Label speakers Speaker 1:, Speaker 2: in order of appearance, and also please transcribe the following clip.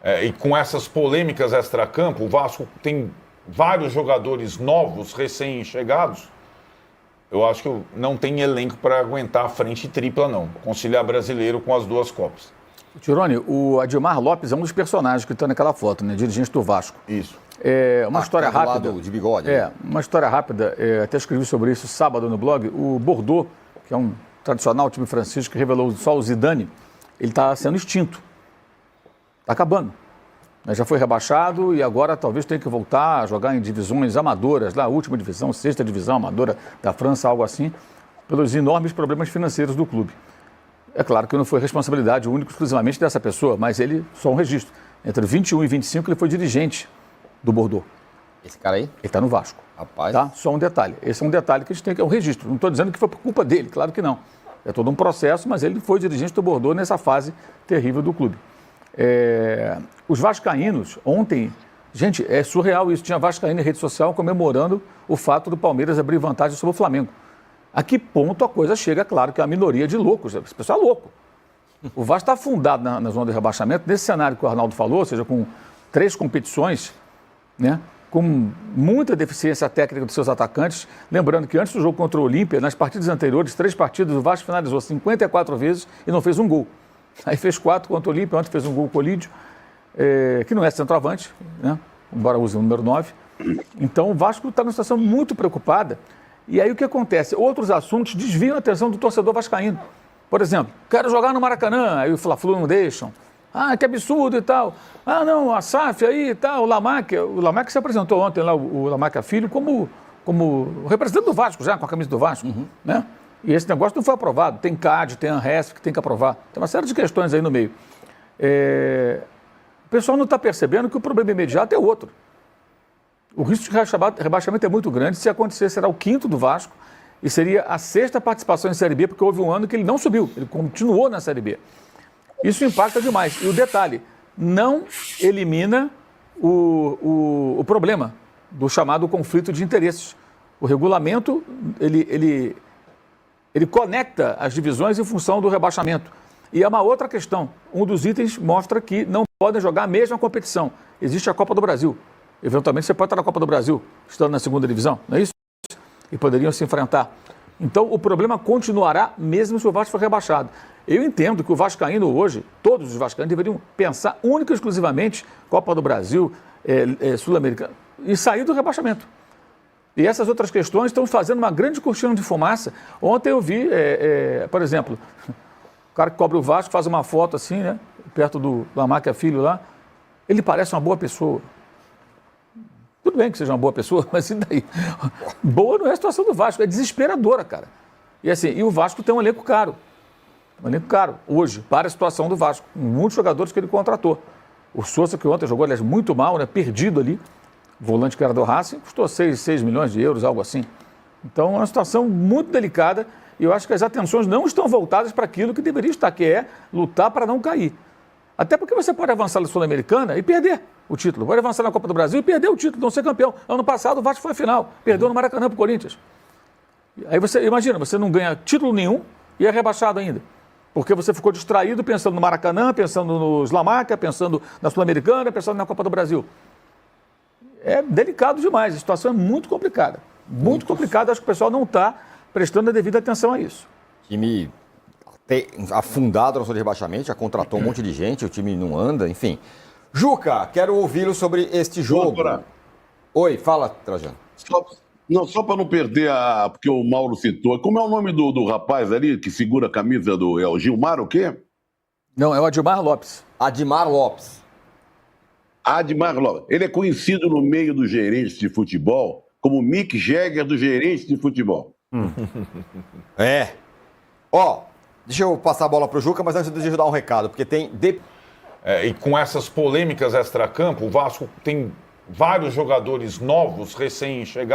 Speaker 1: E com essas polêmicas extracampo, o Vasco tem vários jogadores novos, recém-chegados. Eu acho que não tem elenco para aguentar a frente tripla, não. Conciliar brasileiro com as duas Copas.
Speaker 2: Tirone, o Admar Lopes é um dos personagens que está naquela foto, né? Dirigente do Vasco.
Speaker 1: Isso.
Speaker 2: Uma história rápida.
Speaker 3: De bigode.
Speaker 2: Uma história rápida. Até escrevi sobre isso sábado no blog. O Bordeaux, que é um tradicional time francês que revelou só o Zidane, ele está sendo extinto. Está acabando. Já foi rebaixado e agora talvez tenha que voltar a jogar em divisões amadoras, lá, última divisão, sexta divisão amadora da França, algo assim, pelos enormes problemas financeiros do clube. É claro que não foi responsabilidade única exclusivamente dessa pessoa, mas ele, só um registro. Entre 21 e 25 ele foi dirigente do Bordeaux.
Speaker 3: Esse cara aí?
Speaker 2: Ele está no Vasco.
Speaker 3: Rapaz.
Speaker 2: Tá? Só um detalhe. Esse é um detalhe que a gente tem que... É um registro. Não estou dizendo que foi por culpa dele, claro que não. É todo um processo, mas ele foi dirigente do Bordeaux nessa fase terrível do clube. Os vascaínos, ontem, gente, é surreal isso, tinha vascaíno em rede social comemorando o fato do Palmeiras abrir vantagem sobre o Flamengo. A que ponto a coisa chega? Claro que é uma minoria de loucos, esse pessoal é louco. O Vasco está afundado na zona de rebaixamento, nesse cenário que o Arnaldo falou, ou seja, com 3 competições, né, com muita deficiência técnica dos seus atacantes. Lembrando que antes do jogo contra o Olímpia, nas partidas anteriores, 3 partidas, o Vasco finalizou 54 vezes e não fez um gol. Aí fez 4 contra o Olímpia, ontem fez um gol com o Colídio, que não é centroavante, né? Embora use o número 9. Então o Vasco está numa situação muito preocupada. E aí o que acontece? Outros assuntos desviam a atenção do torcedor vascaíno. Por exemplo, quero jogar no Maracanã, aí o Fla-Flu não deixam. Ah, que absurdo e tal. Ah, não, a SAF aí e tal, o Lamarck se apresentou ontem lá, o Lamarck Filho, como representante do Vasco já, com a camisa do Vasco, né? E esse negócio não foi aprovado. Tem CAD, tem ANRESP que tem que aprovar. Tem uma série de questões aí no meio. O pessoal não está percebendo que o problema imediato é outro. O risco de rebaixamento é muito grande. Se acontecer, será o 5º do Vasco e seria a 6ª participação em Série B, porque houve um ano que ele não subiu, ele continuou na Série B. Isso impacta demais. E o detalhe, não elimina o problema do chamado conflito de interesses. O regulamento, ele conecta as divisões em função do rebaixamento. E é uma outra questão. Um dos itens mostra que não podem jogar a mesma competição. Existe a Copa do Brasil. Eventualmente você pode estar na Copa do Brasil, estando na 2ª divisão, não é isso? E poderiam se enfrentar. Então o problema continuará mesmo se o Vasco for rebaixado. Eu entendo que o vascaíno hoje, todos os vascaínos deveriam pensar única e exclusivamente Copa do Brasil, Sul-Americana, e sair do rebaixamento. E essas outras questões estão fazendo uma grande cortina de fumaça. Ontem eu vi, por exemplo, o cara que cobre o Vasco faz uma foto assim, né, perto do Lamarck Filho lá, ele parece uma boa pessoa. Tudo bem que seja uma boa pessoa, mas e daí? Boa não é a situação do Vasco, é desesperadora, cara. E assim, e o Vasco tem um elenco caro. Um elenco caro, hoje, para a situação do Vasco. Muitos jogadores que ele contratou. O Sousa, que ontem jogou, aliás, muito mal, né, perdido ali. Volante que era do Racing, custou 6 milhões de euros, algo assim. Então, é uma situação muito delicada e eu acho que as atenções não estão voltadas para aquilo que deveria estar, que é lutar para não cair. Até porque você pode avançar na Sul-Americana e perder o título. Pode avançar na Copa do Brasil e perder o título, não ser campeão. Ano passado o Vasco foi à final, perdeu no Maracanã para o Corinthians. Aí você, imagina, você não ganha título nenhum e é rebaixado ainda. Porque você ficou distraído pensando no Maracanã, pensando no Lamarck, pensando na Sul-Americana, pensando na Copa do Brasil. É delicado demais, a situação é muito complicada. Muito complicada, acho que o pessoal não está prestando a devida atenção a isso.
Speaker 3: Time afundado na zona de rebaixamento, já contratou um monte de gente, o time não anda, enfim. Juca, quero ouvi-lo sobre este jogo.
Speaker 4: Doutora.
Speaker 3: Oi, fala, Trajano.
Speaker 4: Só para não perder porque o Mauro citou. Como é o nome do rapaz ali que segura a camisa do... É o Gilmar o quê?
Speaker 2: Não, é o Admar Lopes.
Speaker 3: Admar Lopes.
Speaker 4: Admar Lopes. Ele é conhecido no meio dos gerentes de futebol como Mick Jagger dos gerentes de futebol.
Speaker 3: Deixa eu passar a bola pro Juca, mas antes deixa eu dar um recado, porque tem...
Speaker 1: E com essas polêmicas extracampo, o Vasco tem vários jogadores novos, recém-chegados.